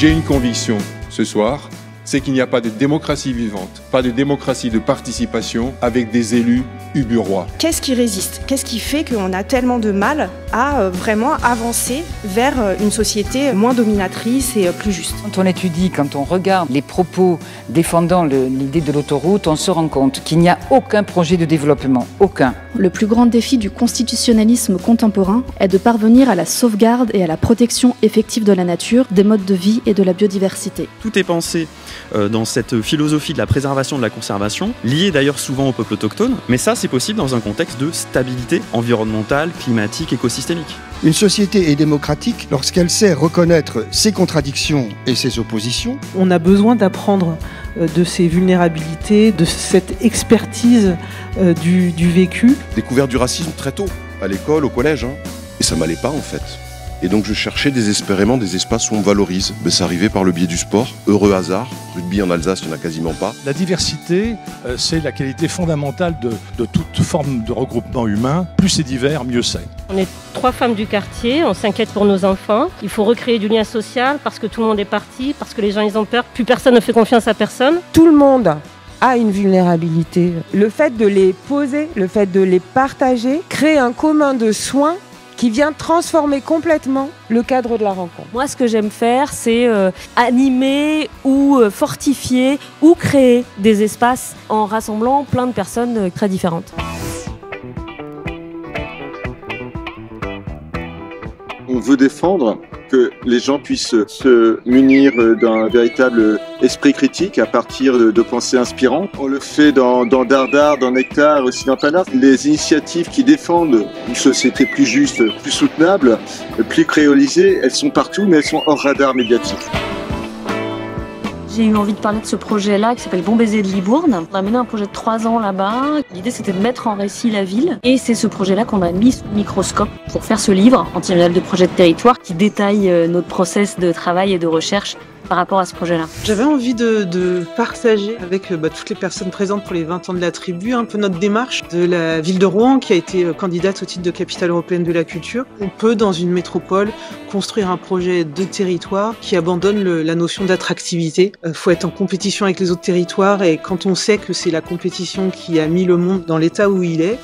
J'ai une conviction ce soir, c'est qu'il n'y a pas de démocratie vivante, pas de démocratie de participation avec des élus uburois. Qu'est-ce qui résiste? Qu'est-ce qui fait qu'on a tellement de mal à vraiment avancer vers une société moins dominatrice et plus juste? Quand on étudie, quand on regarde les propos défendant l'idée de l'autoroute, on se rend compte qu'il n'y a aucun projet de développement, aucun. Le plus grand défi du constitutionnalisme contemporain est de parvenir à la sauvegarde et à la protection effective de la nature, des modes de vie et de la biodiversité. Tout est pensé dans cette philosophie de la préservation de la conservation, liée d'ailleurs souvent aux peuples autochtones, mais ça c'est possible dans un contexte de stabilité environnementale, climatique, écosystémique. Une société est démocratique lorsqu'elle sait reconnaître ses contradictions et ses oppositions. On a besoin d'apprendre de ces vulnérabilités, de cette expertise du vécu. Découvert du racisme très tôt, à l'école, au collège. Et ça m'allait pas en fait. Et donc je cherchais désespérément des espaces où on me valorise. Mais ça arrivait par le biais du sport. Heureux hasard. Rugby en Alsace, il n'y en a quasiment pas. La diversité, c'est la qualité fondamentale de toute forme de regroupement humain. Plus c'est divers, mieux c'est. On est 3 femmes du quartier, on s'inquiète pour nos enfants. Il faut recréer du lien social parce que tout le monde est parti, parce que les gens ils ont peur, plus personne ne fait confiance à personne. Tout le monde a une vulnérabilité. Le fait de les poser, le fait de les partager, crée un commun de soins qui vient transformer complètement le cadre de la rencontre. Moi, ce que j'aime faire, c'est animer ou fortifier ou créer des espaces en rassemblant plein de personnes très différentes. On veut défendre que les gens puissent se munir d'un véritable esprit critique à partir de pensées inspirantes. On le fait dans Dardar, dans Nectar, aussi dans Panard. Les initiatives qui défendent une société plus juste, plus soutenable, plus créolisée, elles sont partout, mais elles sont hors radar médiatique. J'ai eu envie de parler de ce projet-là qui s'appelle Bon Baiser de Libourne. On a mené un projet de 3 ans là-bas. L'idée, c'était de mettre en récit la ville. Et c'est ce projet-là qu'on a mis sous microscope pour faire ce livre, anti-manuel de projet de territoire, qui détaille notre process de travail et de recherche par rapport à ce projet-là. J'avais envie de partager avec toutes les personnes présentes pour les 20 ans de la tribu un peu notre démarche de la ville de Rouen qui a été candidate au titre de capitale européenne de la culture. On peut, dans une métropole, construire un projet de territoire qui abandonne la notion d'attractivité. Faut être en compétition avec les autres territoires et quand on sait que c'est la compétition qui a mis le monde dans l'état où il est.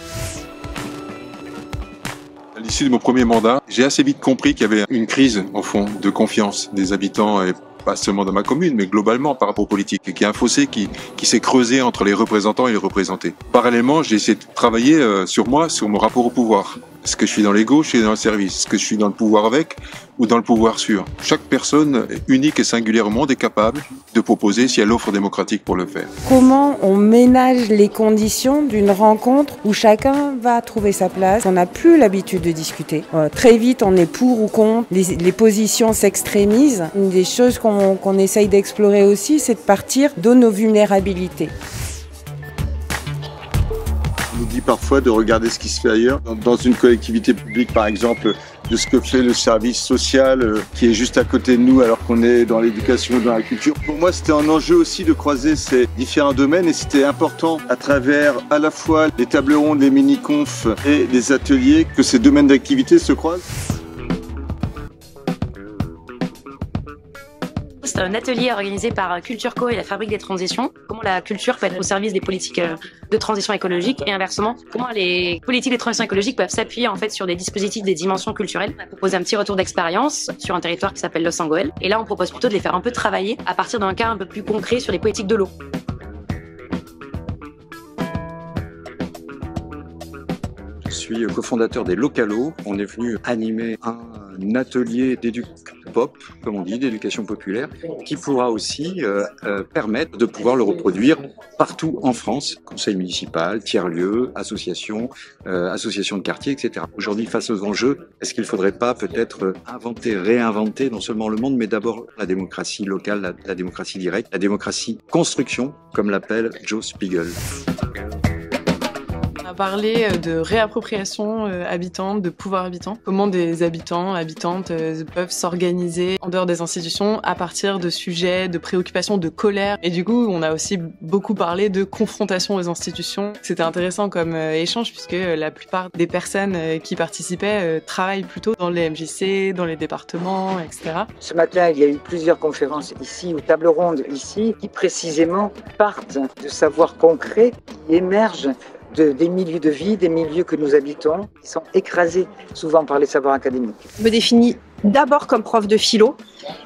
À l'issue de mon premier mandat, j'ai assez vite compris qu'il y avait une crise, au fond, de confiance des habitants et pas seulement dans ma commune, mais globalement par rapport aux politiques, et qu'il y a un fossé qui s'est creusé entre les représentants et les représentés. Parallèlement, j'ai essayé de travailler sur moi, sur mon rapport au pouvoir. Est-ce que je suis dans l'ego, je suis dans le service? Est-ce que je suis dans le pouvoir avec ou dans le pouvoir sur? Chaque personne unique et singulière au monde est capable de proposer si elle offre démocratique pour le faire. Comment on ménage les conditions d'une rencontre où chacun va trouver sa place? On n'a plus l'habitude de discuter. Très vite, on est pour ou contre. Les positions s'extrémisent. Une des choses qu'on essaye d'explorer aussi, c'est de partir de nos vulnérabilités. On nous dit parfois de regarder ce qui se fait ailleurs. Dans une collectivité publique, par exemple, de ce que fait le service social qui est juste à côté de nous alors qu'on est dans l'éducation, dans la culture. Pour moi, c'était un enjeu aussi de croiser ces différents domaines et c'était important à travers à la fois les tables rondes, les mini-confs et les ateliers que ces domaines d'activité se croisent. C'est un atelier organisé par Culture Co et la Fabrique des Transitions. Comment la culture peut être au service des politiques de transition écologique et inversement, comment les politiques de transition écologique peuvent s'appuyer en fait sur des dispositifs des dimensions culturelles. On a proposé un petit retour d'expérience sur un territoire qui s'appelle Los Angoel. Et là, on propose plutôt de les faire un peu travailler à partir d'un cas un peu plus concret sur les politiques de l'eau. Je suis cofondateur des Localos. On est venu animer un atelier d'éduc-pop, comme on dit, d'éducation populaire, qui pourra aussi permettre de pouvoir le reproduire partout en France. Conseil municipal, tiers-lieux, associations, associations de quartier, etc. Aujourd'hui, face aux enjeux, est-ce qu'il ne faudrait pas peut-être inventer, réinventer non seulement le monde, mais d'abord la démocratie locale, la démocratie directe, la démocratie construction, comme l'appelle Joe Spiegel. On a parler de réappropriation habitante, de pouvoir habitant. Comment des habitants, habitantes peuvent s'organiser en dehors des institutions à partir de sujets, de préoccupations, de colère. Et du coup, on a aussi beaucoup parlé de confrontation aux institutions. C'était intéressant comme échange puisque la plupart des personnes qui participaient travaillent plutôt dans les MJC, dans les départements, etc. Ce matin, il y a eu plusieurs conférences ici, ou tables rondes ici, qui précisément partent de savoirs concrets qui émergent des milieux de vie, des milieux que nous habitons, qui sont écrasés souvent par les savoirs académiques. Je me définis d'abord comme prof de philo,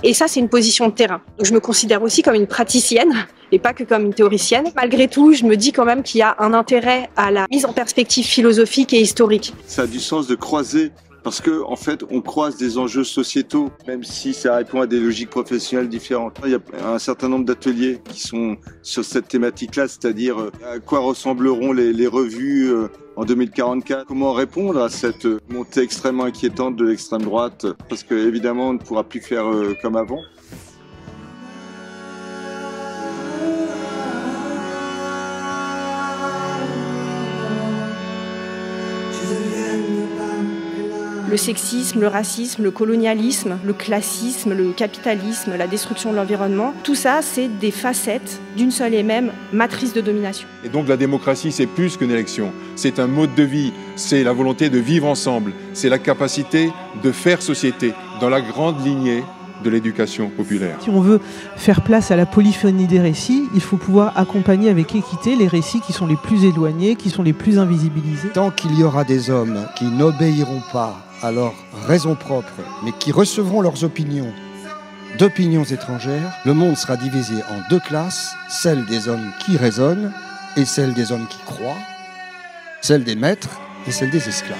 et ça c'est une position de terrain. Donc je me considère aussi comme une praticienne, et pas que comme une théoricienne. Malgré tout, je me dis quand même qu'il y a un intérêt à la mise en perspective philosophique et historique. Ça a du sens de croiser. Parce que, en fait, on croise des enjeux sociétaux, même si ça répond à des logiques professionnelles différentes. Il y a un certain nombre d'ateliers qui sont sur cette thématique-là, c'est-à-dire à quoi ressembleront les revues en 2044. Comment répondre à cette montée extrêmement inquiétante de l'extrême droite? Parce que, évidemment, on ne pourra plus faire comme avant. Le sexisme, le racisme, le colonialisme, le classisme, le capitalisme, la destruction de l'environnement, tout ça, c'est des facettes d'une seule et même matrice de domination. Et donc la démocratie, c'est plus qu'une élection, c'est un mode de vie, c'est la volonté de vivre ensemble, c'est la capacité de faire société dans la grande lignée de l'éducation populaire. Si on veut faire place à la polyphonie des récits, il faut pouvoir accompagner avec équité les récits qui sont les plus éloignés, qui sont les plus invisibilisés. Tant qu'il y aura des hommes qui n'obéiront pas à leurs raisons propres, mais qui recevront leurs opinions d'opinions étrangères, le monde sera divisé en deux classes, celle des hommes qui raisonnent et celle des hommes qui croient, celle des maîtres et celle des esclaves.